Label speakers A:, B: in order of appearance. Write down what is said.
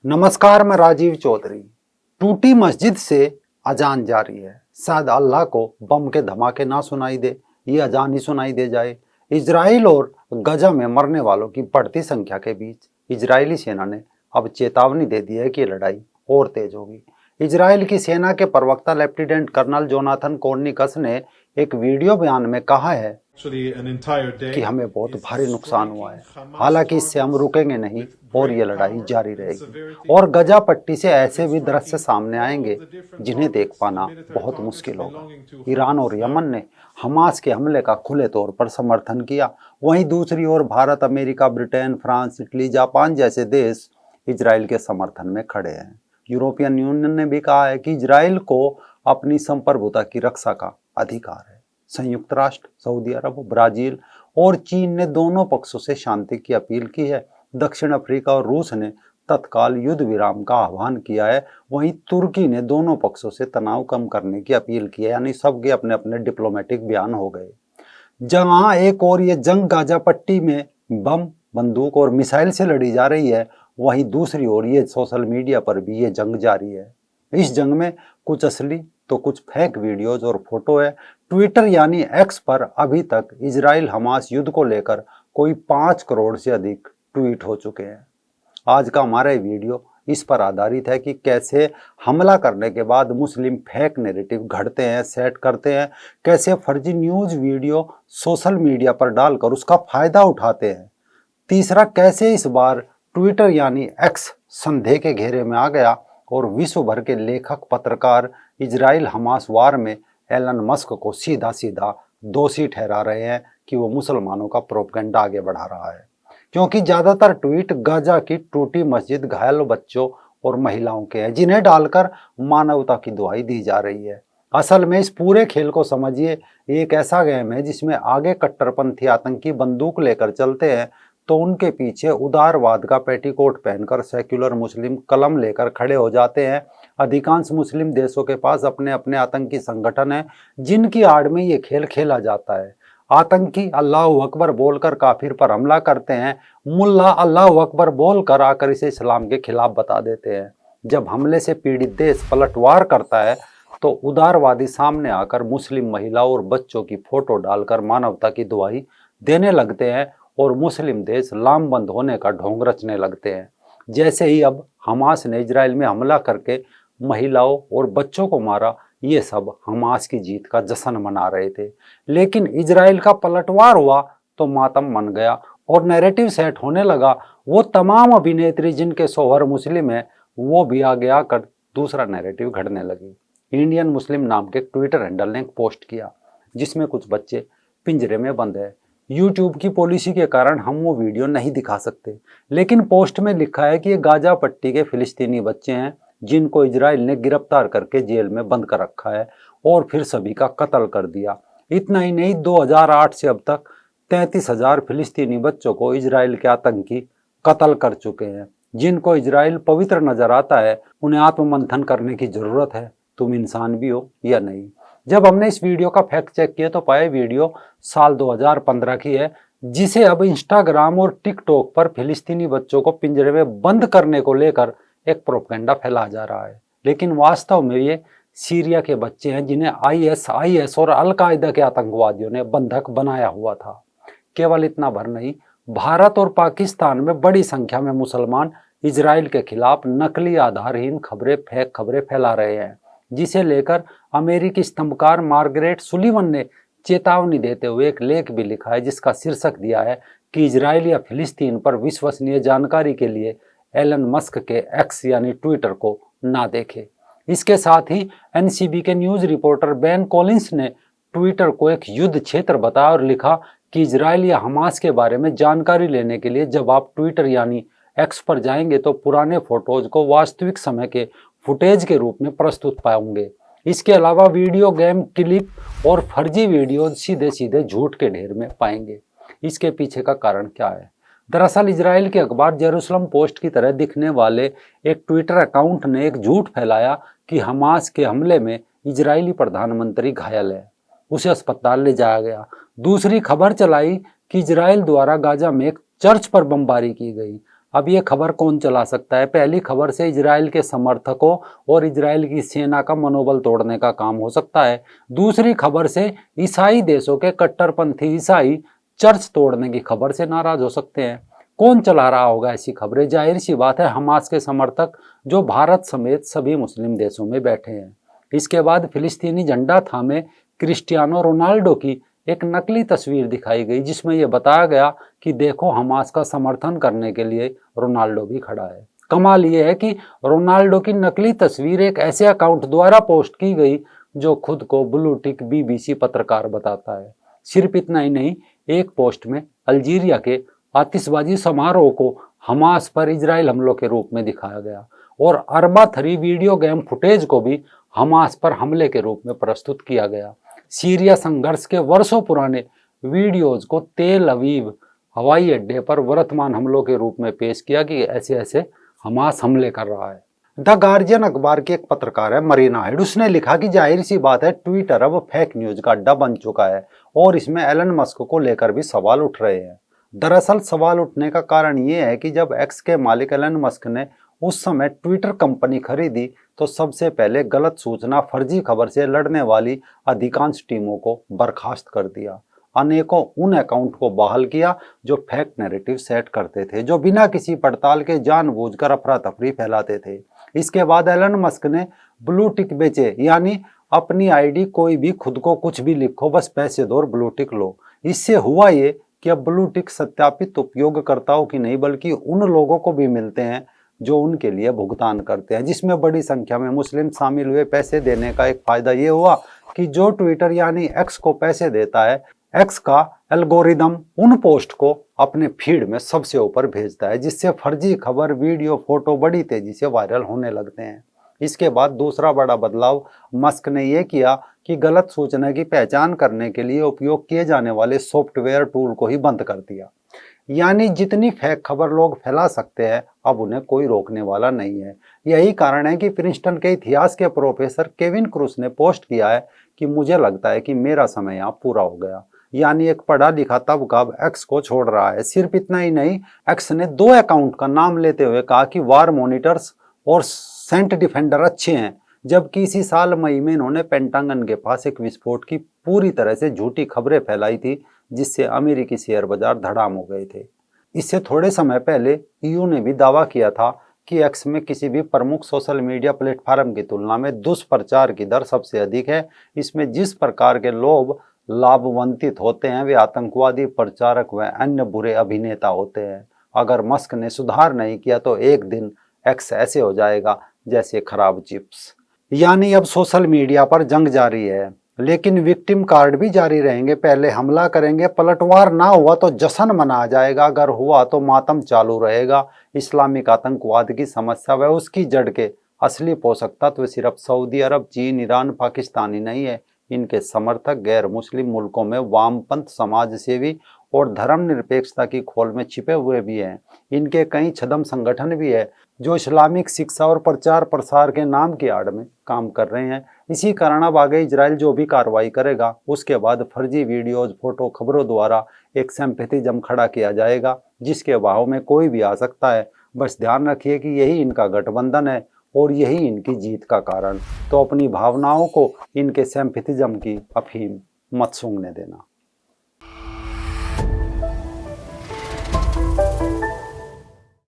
A: नमस्कार, मैं राजीव चौधरी। टूटी मस्जिद से अजान जारी है। शायद अल्लाह को बम के धमाके ना सुनाई दे, ये अजान ही सुनाई दे जाए। इजराइल और गजा में मरने वालों की बढ़ती संख्या के बीच इजरायली सेना ने अब चेतावनी दे दी है कि लड़ाई और तेज होगी। इजराइल की सेना के प्रवक्ता लेफ्टिनेंट कर्नल जोनाथन कोर्निकस ने एक वीडियो बयान में कहा है कि हमें बहुत भारी नुकसान हुआ है, हालांकि इससे हम रुकेंगे नहीं और ये लड़ाई जारी रहेगी। और गजा पट्टी से ऐसे भी दृश्य सामने आएंगे जिन्हें देख पाना बहुत मुश्किल होगा। ईरान और यमन ने हमास के हमले का खुले तौर पर समर्थन किया। वहीं दूसरी ओर Bharat, America, Britain, France, Italy, Japan जैसे देश इजराइल के समर्थन में खड़े हैं। यूरोपियन यूनियन ने भी कहा है कि इजराइल को अपनी संप्रभुता की रक्षा का अधिकार है। संयुक्त राष्ट्र, सऊदी अरब, ब्राजील और चीन ने दोनों पक्षों से शांति की अपील की है। दक्षिण अफ्रीका और रूस ने तत्काल युद्ध विराम का आह्वान किया है। वहीं तुर्की ने दोनों पक्षों से तनाव कम करने की अपील की है। यानी सबके अपने अपने डिप्लोमेटिक बयान हो गए। जहां एक और ये जंग गाजा पट्टी में बम, बंदूक और मिसाइल से लड़ी जा रही है, वहीं दूसरी ओर ये सोशल मीडिया पर भी ये जंग जारी है। इस जंग में कुछ असली तो कुछ फेक वीडियोज और फोटो है। ट्विटर यानी एक्स पर अभी तक इजराइल हमास युद्ध को लेकर कोई 5 करोड़ से अधिक ट्वीट हो चुके हैं। आज का हमारा ये वीडियो इस पर आधारित है कि कैसे हमला करने के बाद मुस्लिम फेक नैरेटिव घड़ते हैं, सेट करते हैं, कैसे फर्जी न्यूज वीडियो सोशल मीडिया पर डालकर उसका फायदा उठाते हैं। तीसरा, कैसे इस बार ट्विटर यानी एक्स संदेह के घेरे में आ गया और विश्व भर के लेखक, पत्रकार इजराइल हमास वार में एलन मस्क को सीधा सीधा दोषी ठहरा रहे हैं कि वो मुसलमानों का प्रोपगेंडा आगे बढ़ा रहा है। क्योंकि ज्यादातर ट्वीट गाजा की टूटी मस्जिद, घायल बच्चों और महिलाओं के हैं, जिन्हें डालकर मानवता की दुहाई दी जा रही है। असल में इस पूरे खेल को समझिए, एक ऐसा गेम है जिसमें आगे कट्टरपंथी आतंकी बंदूक लेकर चलते हैं तो उनके पीछे उदारवाद का पेटीकोट पहनकर सेक्युलर मुस्लिम कलम लेकर खड़े हो जाते हैं। अधिकांश मुस्लिम देशों के पास अपने अपने आतंकी संगठन हैं जिनकी आड़ में ये खेल खेला जाता है। आतंकी अल्लाह अकबर बोलकर काफिर पर हमला करते हैं, मुल्ला अल्लाह अकबर बोलकर आकर इसे इस्लाम के खिलाफ बता देते हैं। जब हमले से पीड़ित देश पलटवार करता है तो उदारवादी सामने आकर मुस्लिम महिलाओं और बच्चों की फोटो डालकर मानवता की दुहाई देने लगते हैं और मुस्लिम देश लामबंद होने का ढोंग रचने लगते हैं। जैसे ही अब हमास ने इजराइल में हमला करके महिलाओं और बच्चों को मारा, ये सब हमास की जीत का जश्न मना रहे थे। लेकिन इजराइल का पलटवार हुआ तो मातम मन गया और नैरेटिव सेट होने लगा। वो तमाम अभिनेत्री जिनके शौहर मुस्लिम है, वो भी आगे आकर दूसरा नैरेटिव घड़ने लगी। इंडियन मुस्लिम नाम के ट्विटर हैंडल ने एक पोस्ट किया जिसमें कुछ बच्चे पिंजरे में बंद है। यूट्यूब की पॉलिसी के कारण हम वो वीडियो नहीं दिखा सकते, लेकिन पोस्ट में लिखा है कि ये गाजा पट्टी के फिलिस्तीनी बच्चे हैं जिनको इजराइल ने गिरफ्तार करके जेल में बंद कर रखा है और फिर सभी का कत्ल कर दिया। इतना ही नहीं, 2008 से अब तक 33,000 फिलिस्तीनी बच्चों को इजराइल के आतंकी कत्ल कर चुके हैं। जिनको इजराइल पवित्र नजर आता है उन्हें आत्ममंथन करने की जरूरत है, तुम इंसान भी हो या नहीं। जब हमने इस वीडियो का फैक्ट चेक किया तो पाया वीडियो साल 2015 की है, जिसे अब इंस्टाग्राम और टिकटॉक पर फिलिस्तीनी बच्चों को पिंजरे में बंद करने को लेकर एक प्रोपगेंडा फैला जा रहा है। लेकिन वास्तव में ये सीरिया के बच्चे हैं जिन्हें आईएस और अल-कायदा के आतंकवादियों ने बंधक बनाया हुआ था। केवल इतना भर नहीं, भारत और पाकिस्तान में बड़ी संख्या में मुसलमान इजराइल के खिलाफ नकली आधारहीन खबरें, फेक खबरें फैला रहे हैं, जिसे लेकर अमेरिकी स्तंभकार मार्गरेट सुलीवन ने चेतावनी देते हुए एक लेख भी लिखा है जिसका शीर्षक दिया है कि इजराइल या फिलिस्तीन पर विश्वसनीय जानकारी के लिए एलन मस्क के एक्स यानी ट्विटर को ना देखे। इसके साथ ही एनसीबी के न्यूज रिपोर्टर बेन कॉलिंस ने ट्विटर को एक युद्ध क्षेत्र बताया और लिखा कि इजराइल या हमास के बारे में जानकारी लेने के लिए जब आप ट्विटर यानी एक्स पर जाएंगे तो पुराने फोटोज को वास्तविक समय के फुटेज के रूप में प्रस्तुत पाएंगे। इसके अलावा वीडियो गेम क्लिप और फर्जी वीडियो सीधे सीधे झूठ के ढेर में पाएंगे। इसके पीछे का कारण क्या है? दरअसल इजराइल के अखबार जेरूसलम पोस्ट की तरह दिखने वाले एक ट्विटर अकाउंट ने एक झूठ फैलाया कि हमास के हमले में इजरायली प्रधानमंत्री घायल है। उसे अस्पताल ले जाया गया। दूसरी खबर चलाई कि इजराइल द्वारा गाजा में एक चर्च पर बमबारी की गई। अब ये खबर कौन चला सकता है? पहली खबर से इजराइल के समर्थकों और इजराइल की सेना का मनोबल तोड़ने का काम हो सकता है। दूसरी खबर से ईसाई देशों के कट्टरपंथी ईसाई चर्च तोड़ने की खबर से नाराज हो सकते हैं। कौन चला रहा होगा ऐसी खबरें? जाहिर सी बात है, हमास के समर्थक, जो भारत समेत सभी मुस्लिम देशों में बैठे हैं। इसके बाद फिलिस्तीनी झंडा थामे क्रिस्टियानो रोनाल्डो की एक नकली तस्वीर दिखाई गई, जिसमें यह बताया गया कि देखो, हमास का समर्थन करने के लिए रोनाल्डो भी खड़ा है। कमाल यह है कि रोनाल्डो की नकली तस्वीर एक ऐसे अकाउंट द्वारा पोस्ट की गई जो खुद को ब्लू टिक BBC पत्रकार बताता है। सिर्फ इतना ही नहीं, एक पोस्ट में अल्जीरिया के आतिशबाजी समारोह को हमास पर इजराइल हमलों के रूप में दिखाया गया और अरबा 3 वीडियो गेम फुटेज को भी हमास पर हमले के रूप में प्रस्तुत किया गया। सीरिया संघर्ष के वर्षों पुराने वीडियोज को तेल अवीव हवाई अड्डे पर वर्तमान हमलों के रूप में पेश किया कि ऐसे ऐसे हमास हमले कर रहा है। द गार्जियन अखबार की एक पत्रकार है मरीना हेड, उसने लिखा कि जाहिर सी बात है, ट्विटर अब फेक न्यूज का अड्डा बन चुका है और इसमें एलन मस्क को लेकर भी सवाल उठ रहे हैं। दरअसल सवाल उठने का कारण ये है कि जब एक्स के मालिक एलन मस्क ने उस समय ट्विटर कंपनी खरीदी तो सबसे पहले गलत सूचना, फर्जी खबर से लड़ने वाली अधिकांश टीमों को बर्खास्त कर दिया। अनेकों उन अकाउंट को बहाल किया जो फेक नैरेटिव सेट करते थे, जो बिना किसी पड़ताल के जानबूझकर अफरा तफरी फैलाते थे। इसके बाद एलन मस्क ने ब्लू टिक बेचे, यानी अपनी आईडी कोई भी खुद को कुछ भी लिखो, बस पैसे दो और ब्लू टिक लो। इससे हुआ ये कि अब ब्लू टिक सत्यापित उपयोगकर्ताओं की नहीं बल्कि उन लोगों को भी मिलते हैं जो उनके लिए भुगतान करते हैं, जिसमें बड़ी संख्या में मुस्लिम शामिल हुए। पैसे देने का एक फायदा ये हुआ कि जो ट्विटर यानी एक्स को पैसे देता है, एक्स का एल्गोरिदम उन पोस्ट को अपने फीड में सबसे ऊपर भेजता है, जिससे फर्जी खबर, वीडियो, फोटो बड़ी तेजी से वायरल होने लगते हैं। इसके बाद दूसरा बड़ा बदलाव मस्क ने यह किया कि गलत सूचना की पहचान करने के लिए उपयोग किए जाने वाले सॉफ्टवेयर टूल को ही बंद कर दिया। यानी जितनी फेक खबर लोग फैला सकते हैं, अब उन्हें कोई रोकने वाला नहीं है। यही कारण है कि प्रिंसटन के इतिहास के प्रोफेसर केविन क्रूस ने पोस्ट किया है कि मुझे लगता है कि मेरा समय यहाँ पूरा हो गया। यानी एक पढ़ा लिखा तबका एक्स को छोड़ रहा है। सिर्फ इतना ही नहीं, एक्स ने 2 अकाउंट का नाम लेते हुए कहा कि वार मॉनिटर्स और सेंट डिफेंडर अच्छे हैं, जबकि इसी साल मई में इन्होंने पेंटागन के पास एक विस्फोट की पूरी तरह से झूठी खबरें फैलाई थी, जिससे अमेरिकी शेयर बाजार धड़ाम हो गए थे। इससे थोड़े समय पहले ईयू ने भी दावा किया था कि एक्स में किसी भी प्रमुख सोशल मीडिया प्लेटफॉर्म की तुलना में दुष्प्रचार की दर सबसे अधिक है। इसमें जिस प्रकार के लोग लाभान्वित होते हैं वे आतंकवादी, प्रचारक व अन्य बुरे अभिनेता होते हैं। अगर मस्क ने सुधार नहीं किया तो एक दिन एक्स ऐसे हो जाएगा जैसे खराब चिप्स। यानी अब सोशल मीडिया पर जंग जारी है, लेकिन विक्टिम कार्ड भी जारी रहेंगे। पहले हमला करेंगे, पलटवार ना हुआ तो जश्न मनाया जाएगा, अगर हुआ तो मातम चालू रहेगा। इस्लामिक आतंकवाद की समस्या व उसकी जड़ के असली पोषक तत्व सिर्फ सऊदी अरब, चीन, ईरान, पाकिस्तान ही नहीं है। इनके समर्थक गैर मुस्लिम मुल्कों में वामपंथ, समाजसेवी और धर्मनिरपेक्षता की खोल में छिपे हुए भी हैं। इनके कई छद्म संगठन भी है जो इस्लामिक शिक्षा और प्रचार प्रसार के नाम की आड़ में काम कर रहे हैं। इसी कारण अब आगे इजराइल जो भी कार्रवाई करेगा उसके बाद फर्जी वीडियोज, फोटो, खबरों द्वारा एक सिंपैथिज्म खड़ा किया जाएगा, जिसके बहाव में कोई भी आ सकता है। बस ध्यान रखिए कि यही इनका गठबंधन है और यही इनकी जीत का कारण। तो अपनी भावनाओं को इनके सिंपैथिज्म की अफीम मत सूंघने देना।